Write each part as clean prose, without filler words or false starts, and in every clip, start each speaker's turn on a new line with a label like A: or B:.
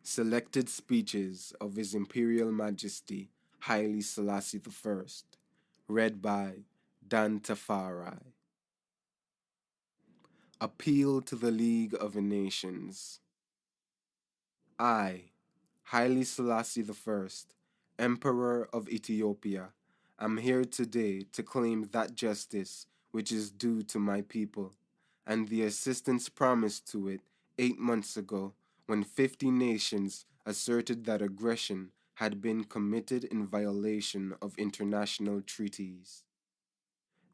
A: Selected speeches of His Imperial Majesty Haile Selassie I, read by Dan Tafari. Appeal to the League of Nations. I, Haile Selassie I, Emperor of Ethiopia, am here today to claim that justice which is due to my people, and the assistance promised to it 8 months ago when 50 nations asserted that aggression had been committed in violation of international treaties.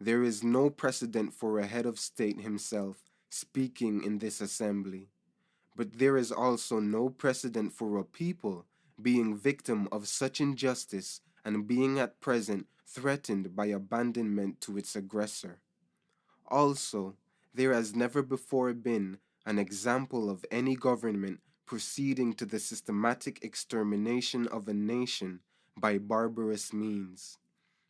A: There is no precedent for a head of state himself speaking in this assembly. But there is also no precedent for a people being victim of such injustice and being at present threatened by abandonment to its aggressor. Also, there has never before been an example of any government proceeding to the systematic extermination of a nation by barbarous means,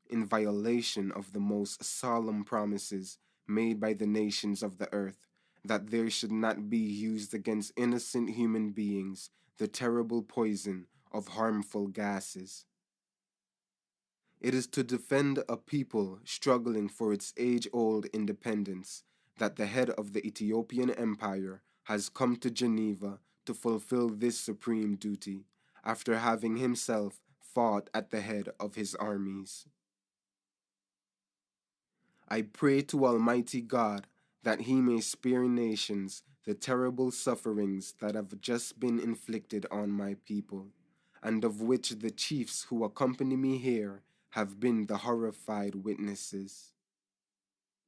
A: in violation of the most solemn promises made by the nations of the earth, that there should not be used against innocent human beings the terrible poison of harmful gases. It is to defend a people struggling for its age-old independence that the head of the Ethiopian Empire has come to Geneva to fulfill this supreme duty, after having himself fought at the head of his armies. I pray to Almighty God that He may spare nations the terrible sufferings that have just been inflicted on my people, and of which the chiefs who accompany me here have been the horrified witnesses.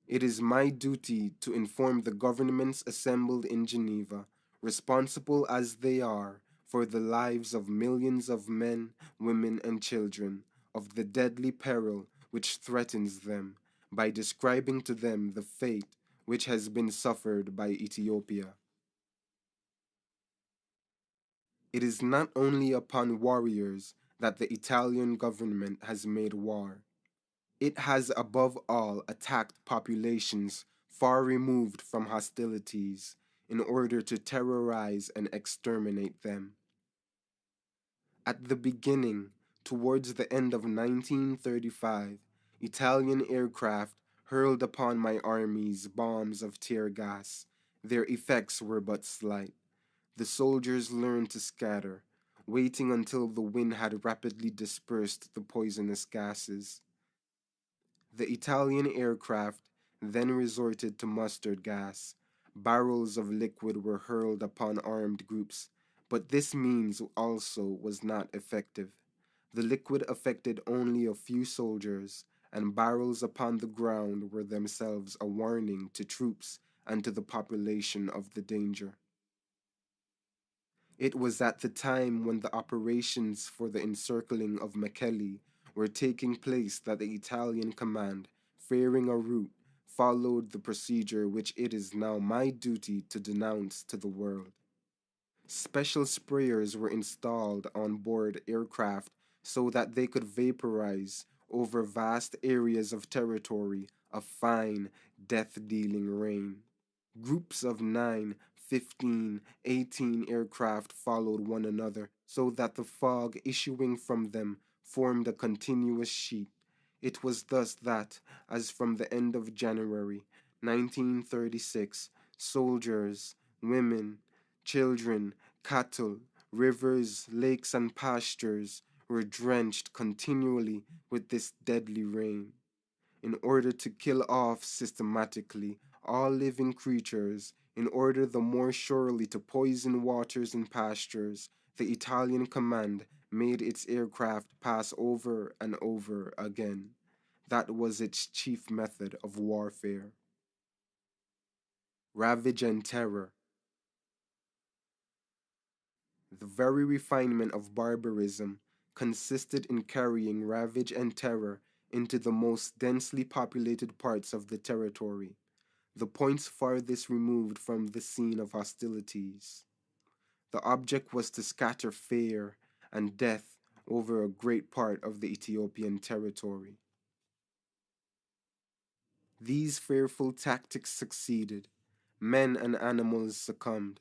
A: It is my duty to inform the governments assembled in Geneva, responsible as they are for the lives of millions of men, women, and children, of the deadly peril which threatens them, by describing to them the fate which has been suffered by Ethiopia. It is not only upon warriors that the Italian government has made war. It has above all attacked populations far removed from hostilities in order to terrorize and exterminate them. At the beginning, towards the end of 1935, Italian aircraft hurled upon my armies bombs of tear gas. Their effects were but slight. The soldiers learned to scatter, waiting until the wind had rapidly dispersed the poisonous gases. The Italian aircraft then resorted to mustard gas. Barrels of liquid were hurled upon armed groups, but this means also was not effective. The liquid affected only a few soldiers, and barrels upon the ground were themselves a warning to troops and to the population of the danger. It was at the time when the operations for the encircling of Mekelle were taking place that the Italian command, fearing a rout, followed the procedure which it is now my duty to denounce to the world. Special sprayers were installed on board aircraft so that they could vaporize over vast areas of territory a fine, death-dealing rain. Groups of 9, 15, 18 aircraft followed one another so that the fog issuing from them formed a continuous sheet. It was thus that, as from the end of January 1936, soldiers, women, children, cattle, rivers, lakes, and pastures were drenched continually with this deadly rain. In order to kill off systematically all living creatures, in order the more surely to poison waters and pastures, the Italian command made its aircraft pass over and over again. That was its chief method of warfare. Ravage and terror. The very refinement of barbarism consisted in carrying ravage and terror into the most densely populated parts of the territory, the points farthest removed from the scene of hostilities. The object was to scatter fear and death over a great part of the Ethiopian territory. These fearful tactics succeeded. Men and animals succumbed.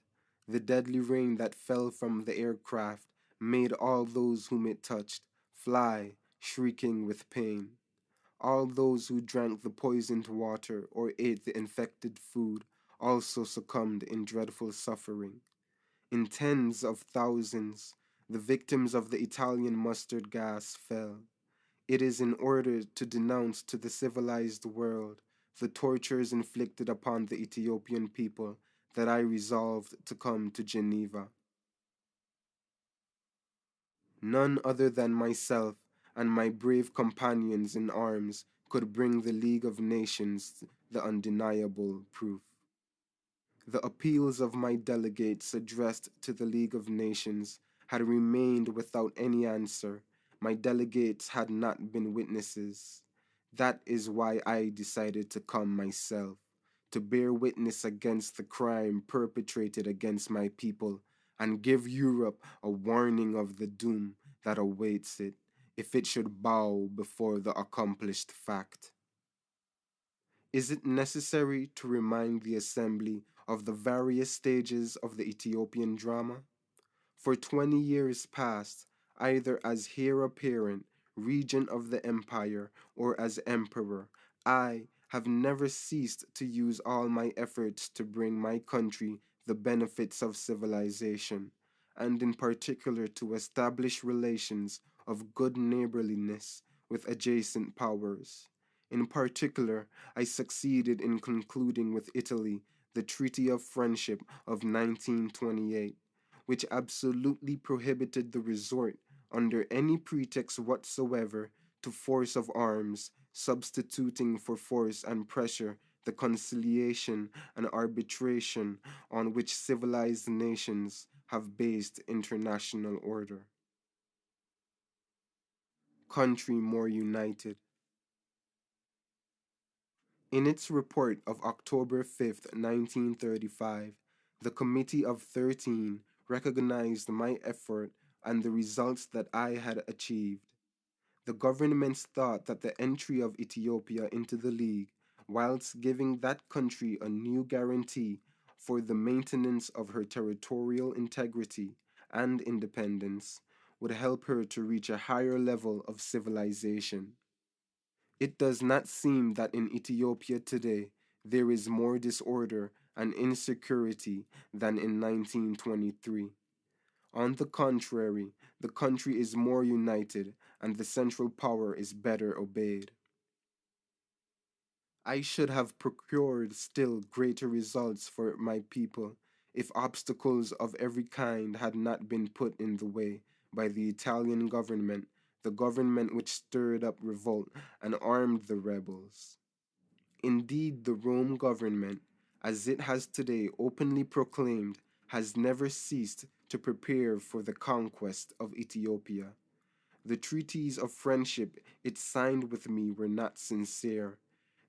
A: The deadly rain that fell from the aircraft made all those whom it touched fly, shrieking with pain. All those who drank the poisoned water or ate the infected food also succumbed in dreadful suffering. In tens of thousands, the victims of the Italian mustard gas fell. It is in order to denounce to the civilized world the tortures inflicted upon the Ethiopian people that I resolved to come to Geneva. None other than myself and my brave companions in arms could bring the League of Nations the undeniable proof. The appeals of my delegates addressed to the League of Nations had remained without any answer. My delegates had not been witnesses. That is why I decided to come myself, to bear witness against the crime perpetrated against my people and give Europe a warning of the doom that awaits it if it should bow before the accomplished fact. Is it necessary to remind the Assembly of the various stages of the Ethiopian drama? For 20 years past, either as heir apparent, regent of the empire, or as emperor, I have never ceased to use all my efforts to bring my country the benefits of civilization, and in particular to establish relations of good neighborliness with adjacent powers. In particular, I succeeded in concluding with Italy the Treaty of Friendship of 1928, which absolutely prohibited the resort, under any pretext whatsoever, to force of arms, substituting for force and pressure the conciliation and arbitration on which civilized nations have based international order. Country more united. In its report of October 5th, 1935, the Committee of 13 recognized my effort and the results that I had achieved. The governments thought that the entry of Ethiopia into the League, whilst giving that country a new guarantee for the maintenance of her territorial integrity and independence, would help her to reach a higher level of civilization. It does not seem that in Ethiopia today there is more disorder and insecurity than in 1923. On the contrary, the country is more united and the central power is better obeyed. I should have procured still greater results for my people if obstacles of every kind had not been put in the way by the Italian government, the government which stirred up revolt and armed the rebels. Indeed, the Rome government, as it has today openly proclaimed, has never ceased to prepare for the conquest of Ethiopia. The treaties of friendship it signed with me were not sincere.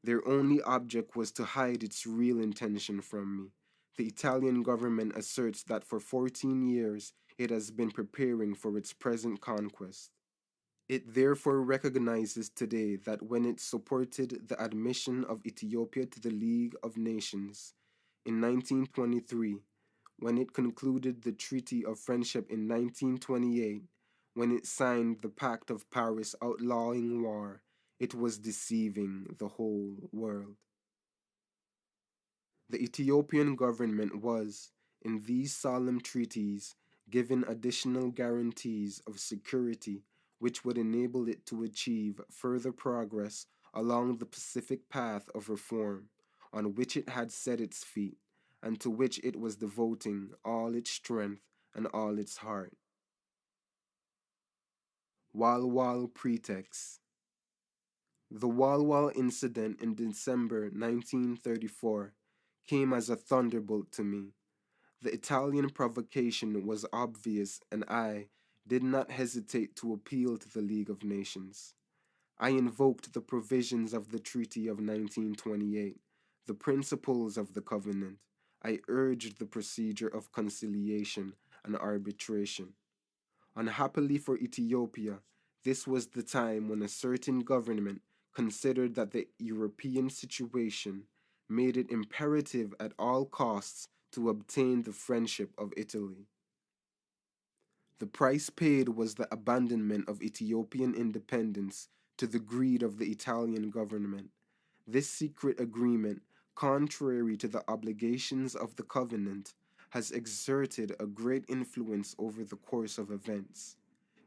A: Their only object was to hide its real intention from me. The Italian government asserts that for 14 years it has been preparing for its present conquest. It therefore recognizes today that when it supported the admission of Ethiopia to the League of Nations in 1923, when it concluded the Treaty of Friendship in 1928, when it signed the Pact of Paris outlawing war, it was deceiving the whole world. The Ethiopian government was, in these solemn treaties, given additional guarantees of security which would enable it to achieve further progress along the pacific path of reform on which it had set its feet and to which it was devoting all its strength and all its heart. Walwal Pretext. The Walwal incident in December 1934 came as a thunderbolt to me. The Italian provocation was obvious, and I did not hesitate to appeal to the League of Nations. I invoked the provisions of the Treaty of 1928, the principles of the Covenant. I urged the procedure of conciliation and arbitration. Unhappily for Ethiopia, this was the time when a certain government considered that the European situation made it imperative at all costs to obtain the friendship of Italy. The price paid was the abandonment of Ethiopian independence to the greed of the Italian government. This secret agreement, contrary to the obligations of the covenant, has exerted a great influence over the course of events.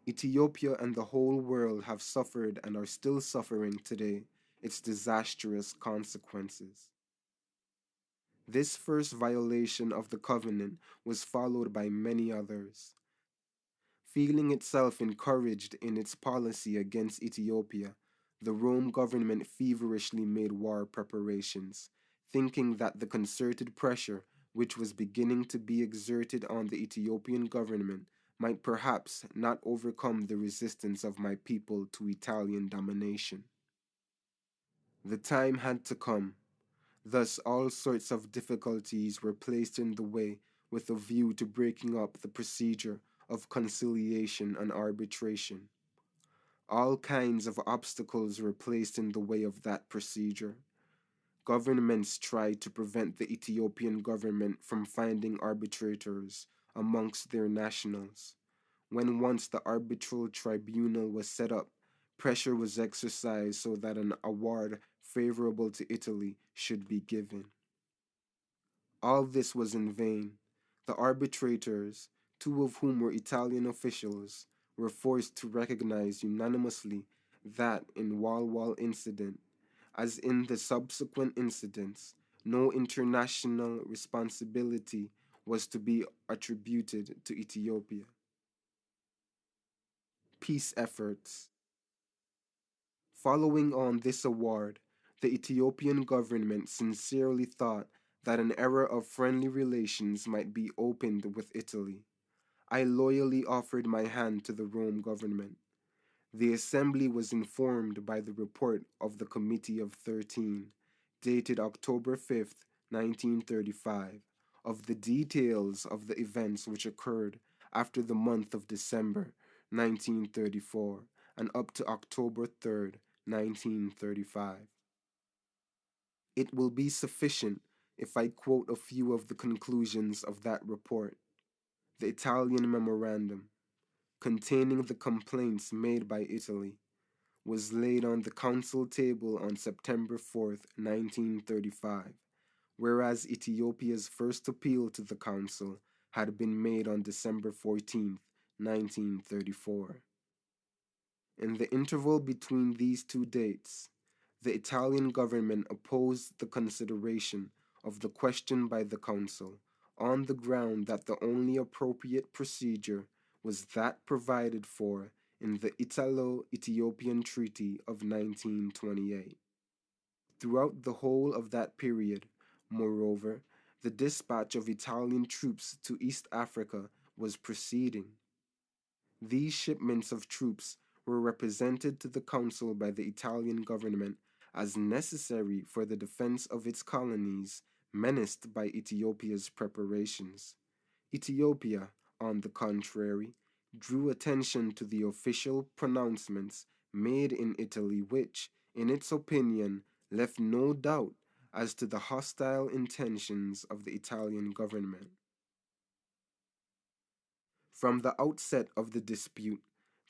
A: Ethiopia and the whole world have suffered and are still suffering today its disastrous consequences. This first violation of the covenant was followed by many others. Feeling itself encouraged in its policy against Ethiopia, the Rome government feverishly made war preparations, thinking that the concerted pressure which was beginning to be exerted on the Ethiopian government might perhaps not overcome the resistance of my people to Italian domination. The time had to come. Thus, all sorts of difficulties were placed in the way with a view to breaking up the procedure of conciliation and arbitration. All kinds of obstacles were placed in the way of that procedure. Governments tried to prevent the Ethiopian government from finding arbitrators amongst their nationals. When once the arbitral tribunal was set up, pressure was exercised so that an award favorable to Italy should be given. All this was in vain. The arbitrators, two of whom were Italian officials, were forced to recognize unanimously that in Walwal incident, as in the subsequent incidents, no international responsibility was to be attributed to Ethiopia. Peace efforts. Following on this award, the Ethiopian government sincerely thought that an era of friendly relations might be opened with Italy. I loyally offered my hand to the Rome government. The assembly was informed by the report of the Committee of 13, dated October 5th, 1935, of the details of the events which occurred after the month of December 1934 and up to October 3rd, 1935. It will be sufficient if I quote a few of the conclusions of that report. The Italian memorandum, containing the complaints made by Italy, was laid on the council table on September 4th, 1935, whereas Ethiopia's first appeal to the council had been made on December 14th, 1934. In the interval between these two dates, the Italian government opposed the consideration of the question by the council on the ground that the only appropriate procedure was that provided for in the Italo-Ethiopian Treaty of 1928. Throughout the whole of that period, moreover, the dispatch of Italian troops to East Africa was proceeding. These shipments of troops were represented to the council by the Italian government as necessary for the defense of its colonies menaced by Ethiopia's preparations. Ethiopia, on the contrary, drew attention to the official pronouncements made in Italy which, in its opinion, left no doubt as to the hostile intentions of the Italian government. From the outset of the dispute,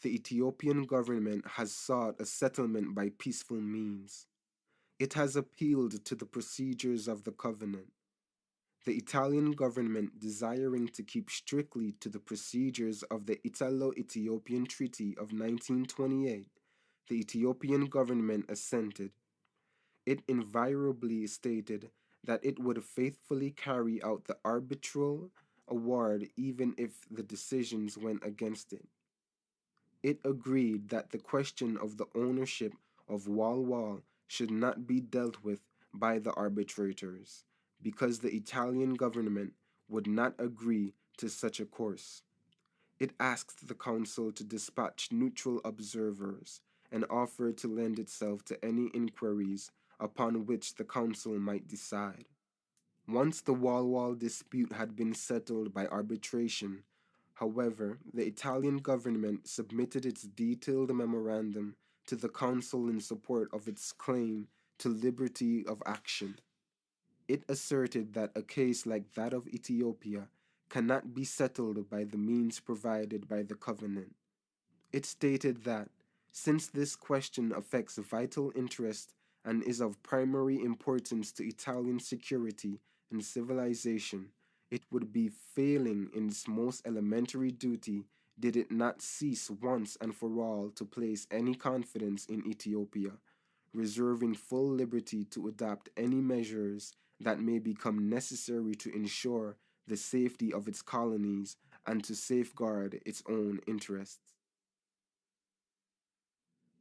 A: the Ethiopian government has sought a settlement by peaceful means. It has appealed to the procedures of the covenant. The Italian government, desiring to keep strictly to the procedures of the Italo-Ethiopian Treaty of 1928, the Ethiopian government assented. It invariably stated that it would faithfully carry out the arbitral award even if the decisions went against it. It agreed that the question of the ownership of Walwal should not be dealt with by the arbitrators, because the Italian government would not agree to such a course. It asked the council to dispatch neutral observers and offered to lend itself to any inquiries upon which the council might decide. Once the Walwal dispute had been settled by arbitration, however, the Italian government submitted its detailed memorandum to the council in support of its claim to liberty of action. It asserted that a case like that of Ethiopia cannot be settled by the means provided by the covenant. It stated that, since this question affects vital interest and is of primary importance to Italian security and civilization, it would be failing in its most elementary duty did it not cease once and for all to place any confidence in Ethiopia, reserving full liberty to adopt any measures that may become necessary to ensure the safety of its colonies and to safeguard its own interests.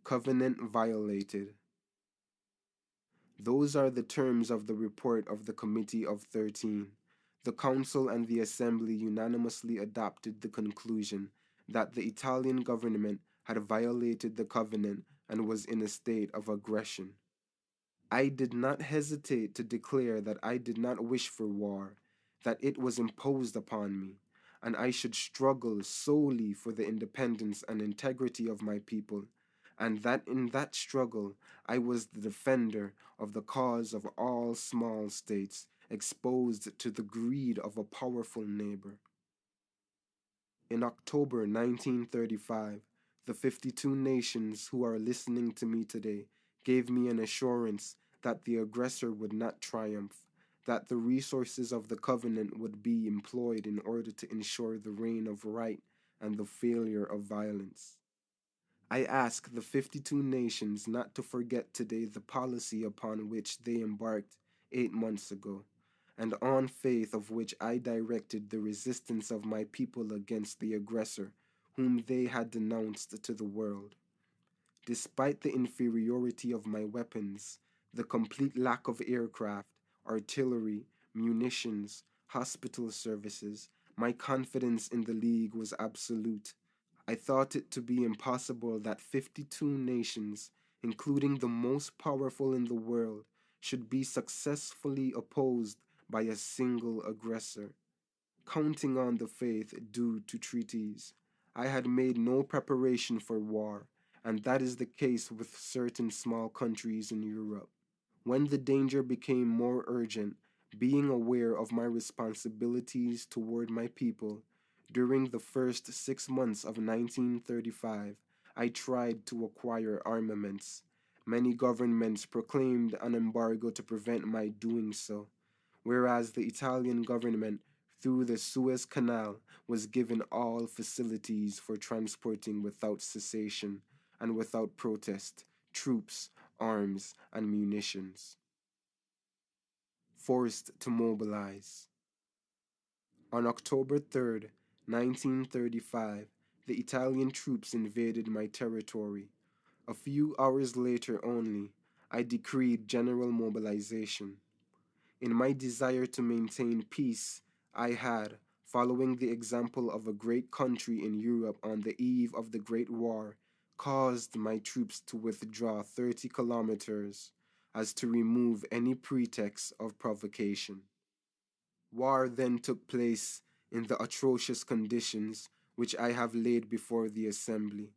A: Covenant violated. Those are the terms of the report of the Committee of 13. The Council and the Assembly unanimously adopted the conclusion that the Italian government had violated the covenant and was in a state of aggression. I did not hesitate to declare that I did not wish for war, that it was imposed upon me, and I should struggle solely for the independence and integrity of my people, and that in that struggle I was the defender of the cause of all small states exposed to the greed of a powerful neighbor. In October 1935, the 52 nations who are listening to me today gave me an assurance that the aggressor would not triumph, that the resources of the covenant would be employed in order to ensure the reign of right and the failure of violence. I ask the 52 nations not to forget today the policy upon which they embarked 8 months ago, and on faith of which I directed the resistance of my people against the aggressor, whom they had denounced to the world. Despite the inferiority of my weapons, the complete lack of aircraft, artillery, munitions, hospital services, my confidence in the League was absolute. I thought it to be impossible that 52 nations, including the most powerful in the world, should be successfully opposed by a single aggressor. Counting on the faith due to treaties, I had made no preparation for war, and that is the case with certain small countries in Europe. When the danger became more urgent, being aware of my responsibilities toward my people, during the first 6 months of 1935, I tried to acquire armaments. Many governments proclaimed an embargo to prevent my doing so, whereas the Italian government, through the Suez Canal, was given all facilities for transporting without cessation and without protest troops, arms, and munitions. Forced to mobilize. On October 3rd, 1935, the Italian troops invaded my territory. A few hours later only, I decreed general mobilization. In my desire to maintain peace, I had, following the example of a great country in Europe on the eve of the Great War, caused my troops to withdraw 30 kilometers as to remove any pretext of provocation. War then took place in the atrocious conditions which I have laid before the Assembly.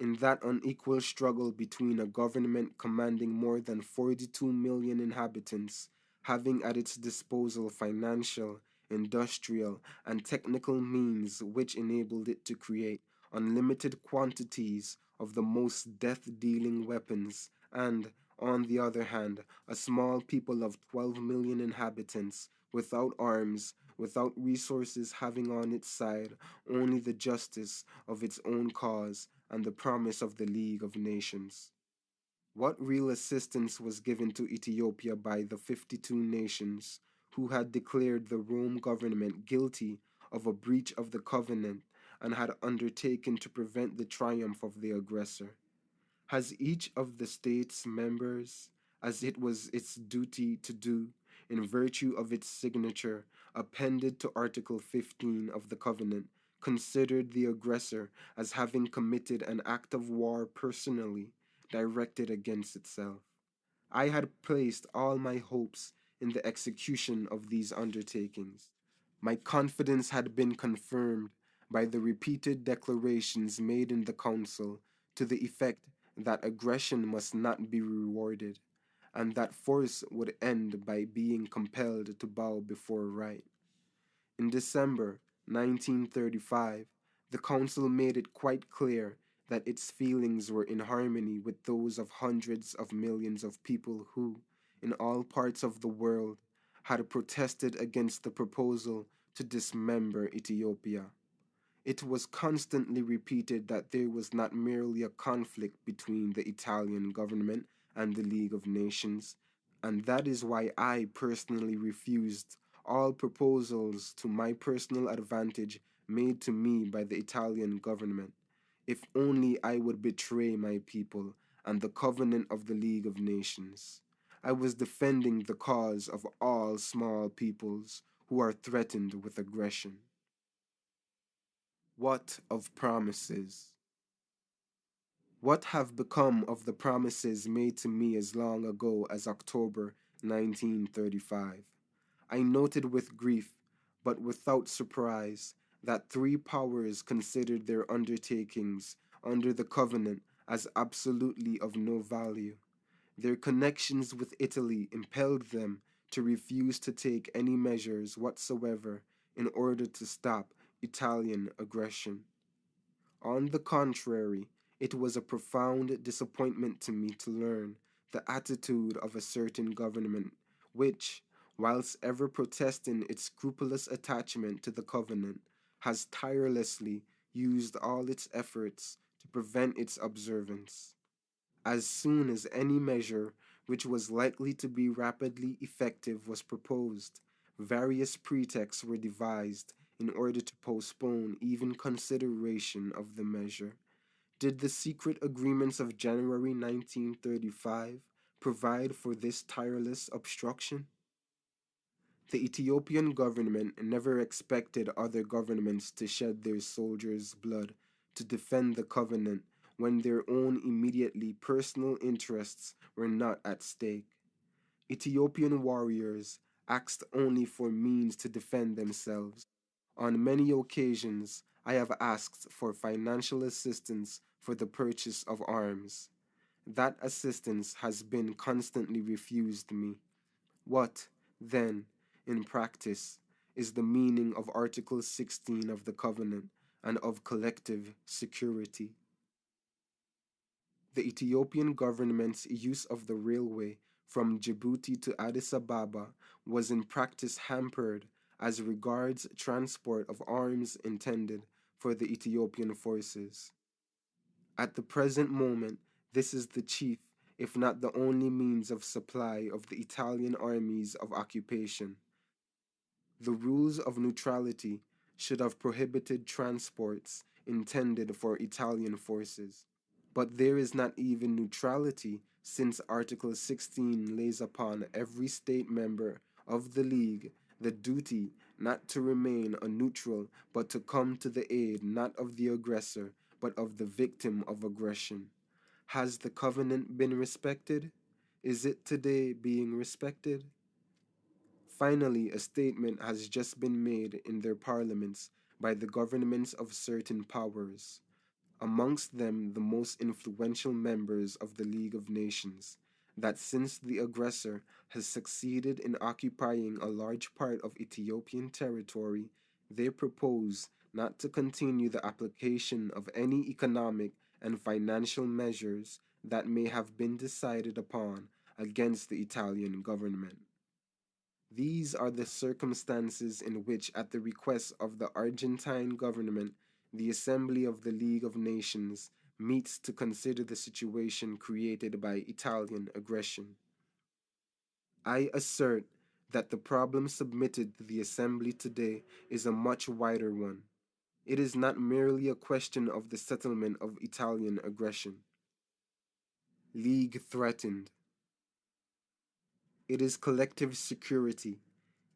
A: In that unequal struggle between a government commanding more than 42 million inhabitants, having at its disposal financial, industrial, and technical means which enabled it to create unlimited quantities of the most death-dealing weapons, and, on the other hand, a small people of 12 million inhabitants, without arms, without resources, having on its side only the justice of its own cause and the promise of the League of Nations. What real assistance was given to Ethiopia by the 52 nations who had declared the Rome government guilty of a breach of the covenant and had undertaken to prevent the triumph of the aggressor? Has each of the states members, as it was its duty to do, in virtue of its signature, appended to Article 15 of the Covenant, considered the aggressor as having committed an act of war personally directed against itself? I had placed all my hopes in the execution of these undertakings. My confidence had been confirmed by the repeated declarations made in the Council to the effect that aggression must not be rewarded, and that force would end by being compelled to bow before right. In December 1935, the Council made it quite clear that its feelings were in harmony with those of hundreds of millions of people who, in all parts of the world, had protested against the proposal to dismember Ethiopia. It was constantly repeated that there was not merely a conflict between the Italian government and the League of Nations, and that is why I personally refused all proposals to my personal advantage made to me by the Italian government. If only I would betray my people and the covenant of the League of Nations. I was defending the cause of all small peoples who are threatened with aggression. What of promises? What have become of the promises made to me as long ago as October 1935? I noted with grief, but without surprise, that three powers considered their undertakings under the covenant as absolutely of no value. Their connections with Italy impelled them to refuse to take any measures whatsoever in order to stop Italian aggression. On the contrary, it was a profound disappointment to me to learn the attitude of a certain government which, whilst ever protesting its scrupulous attachment to the covenant, has tirelessly used all its efforts to prevent its observance. As soon as any measure which was likely to be rapidly effective was proposed, various pretexts were devised in order to postpone even consideration of the measure. Did the secret agreements of January 1935 provide for this tireless obstruction? The Ethiopian government never expected other governments to shed their soldiers' blood to defend the covenant when their own immediately personal interests were not at stake. Ethiopian warriors asked only for means to defend themselves. On many occasions, I have asked for financial assistance for the purchase of arms. That assistance has been constantly refused me. What, then, in practice, is the meaning of Article 16 of the Covenant and of collective security? The Ethiopian government's use of the railway from Djibouti to Addis Ababa was in practice hampered as regards transport of arms intended for the Ethiopian forces. At the present moment, this is the chief, if not the only means of supply of the Italian armies of occupation. The rules of neutrality should have prohibited transports intended for Italian forces. But there is not even neutrality, since Article 16 lays upon every state member of the League the duty not to remain a neutral, but to come to the aid not of the aggressor, but of the victim of aggression. Has the covenant been respected? Is it today being respected? Finally, a statement has just been made in their parliaments by the governments of certain powers, amongst them the most influential members of the League of Nations, that since the aggressor has succeeded in occupying a large part of Ethiopian territory, they propose not to continue the application of any economic and financial measures that may have been decided upon against the Italian government. These are the circumstances in which, at the request of the Argentine government, the Assembly of the League of Nations meets to consider the situation created by Italian aggression. I assert that the problem submitted to the Assembly today is a much wider one. It is not merely a question of the settlement of Italian aggression. League threatened. It is collective security.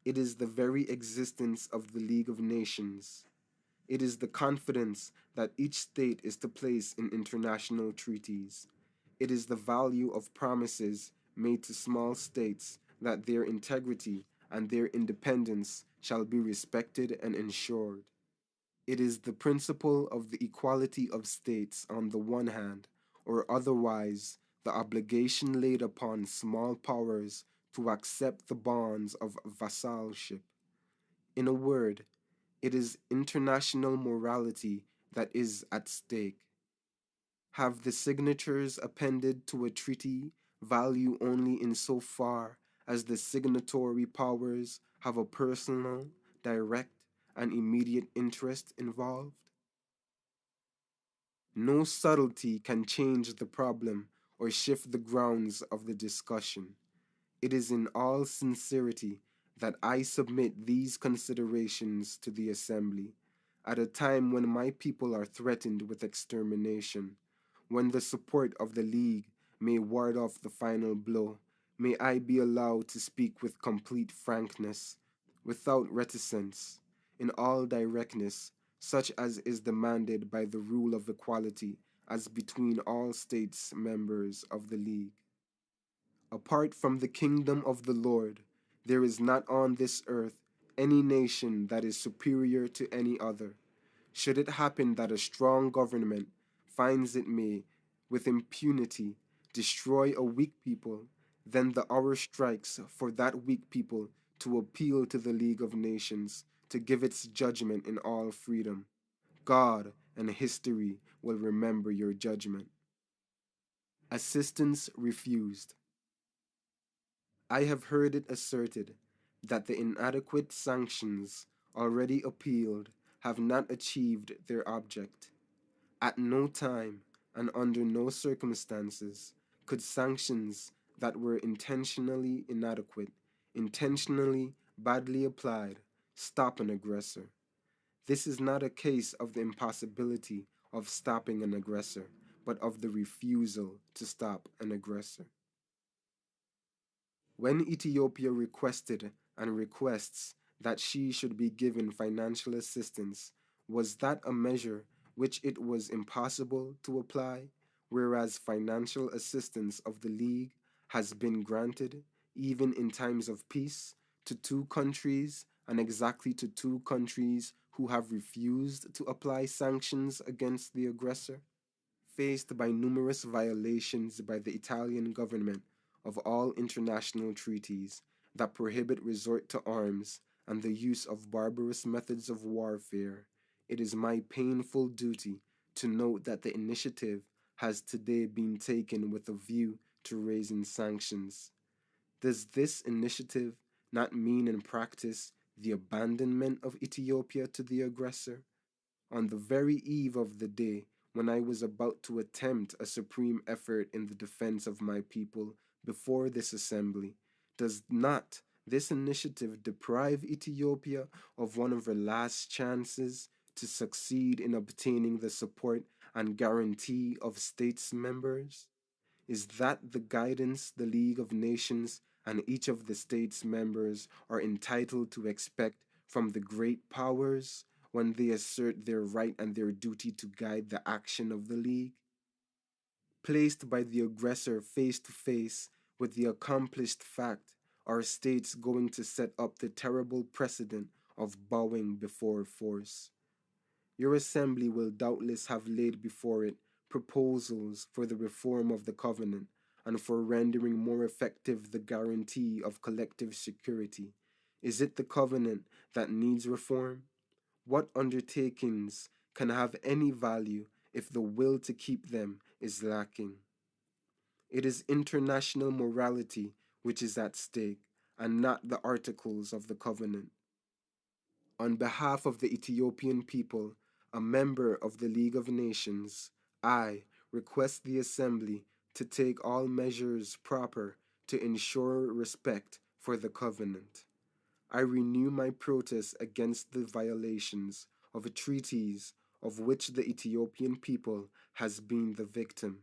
A: It is the very existence of the League of Nations. It is the confidence that each state is to place in international treaties. It is the value of promises made to small states that their integrity and their independence shall be respected and ensured. It is the principle of the equality of states on the one hand, or otherwise, the obligation laid upon small powers to accept the bonds of vassalship. In a word, it is international morality that is at stake. Have the signatures appended to a treaty value only in so far as the signatory powers have a personal, direct, and immediate interest involved? No subtlety can change the problem or shift the grounds of the discussion. It is in all sincerity that I submit these considerations to the Assembly at a time when my people are threatened with extermination, when the support of the League may ward off the final blow. May I be allowed to speak with complete frankness, without reticence, in all directness, such as is demanded by the rule of equality as between all states members of the League. Apart from the kingdom of the Lord, there is not on this earth any nation that is superior to any other. Should it happen that a strong government finds it may, with impunity, destroy a weak people, then the hour strikes for that weak people to appeal to the League of Nations to give its judgment in all freedom. God and history will remember your judgment. Assistance refused. I have heard it asserted that the inadequate sanctions already appealed have not achieved their object. At no time and under no circumstances could sanctions that were intentionally inadequate, intentionally badly applied, stop an aggressor. This is not a case of the impossibility of stopping an aggressor, but of the refusal to stop an aggressor. When Ethiopia requested and requests that she should be given financial assistance, was that a measure which it was impossible to apply, whereas financial assistance of the League has been granted, even in times of peace, to two countries, and exactly to two countries who have refused to apply sanctions against the aggressor? Faced by numerous violations by the Italian government of all international treaties that prohibit resort to arms and the use of barbarous methods of warfare, it is my painful duty to note that the initiative has today been taken with a view to raising sanctions. Does this initiative not mean in practice the abandonment of Ethiopia to the aggressor? On the very eve of the day when I was about to attempt a supreme effort in the defense of my people before this assembly, does not this initiative deprive Ethiopia of one of her last chances to succeed in obtaining the support and guarantee of states members? Is that the guidance the League of Nations and each of the states members are entitled to expect from the great powers when they assert their right and their duty to guide the action of the League? Placed by the aggressor face to face with the accomplished fact, are states going to set up the terrible precedent of bowing before force? Your assembly will doubtless have laid before it proposals for the reform of the covenant and for rendering more effective the guarantee of collective security. Is it the covenant that needs reform? What undertakings can have any value if the will to keep them is lacking? It is international morality which is at stake, and not the articles of the covenant. On behalf of the Ethiopian people, a member of the League of Nations, I request the Assembly to take all measures proper to ensure respect for the covenant. I renew my protest against the violations of treaties of which the Ethiopian people has been the victim.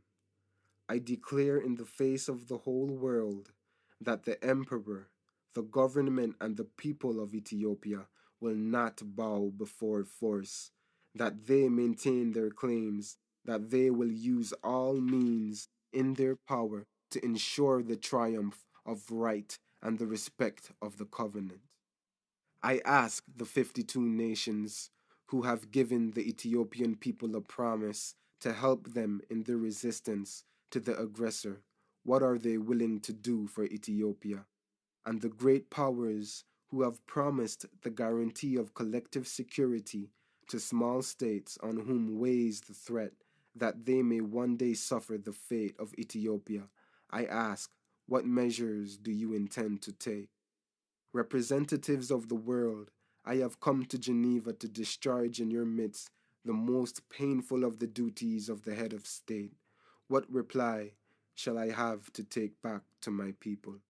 A: I declare in the face of the whole world that the emperor, the government, and the people of Ethiopia will not bow before force, that they maintain their claims, that they will use all means in their power to ensure the triumph of right and the respect of the covenant. I ask the 52 nations who have given the Ethiopian people a promise to help them in their resistance to the aggressor, What are they willing to do for Ethiopia? And the great powers who have promised the guarantee of collective security to small states on whom weighs the threat that they may one day suffer the fate of Ethiopia, I ask, what measures do you intend to take? Representatives of the world, I have come to Geneva to discharge in your midst the most painful of the duties of the head of state. What reply shall I have to take back to my people?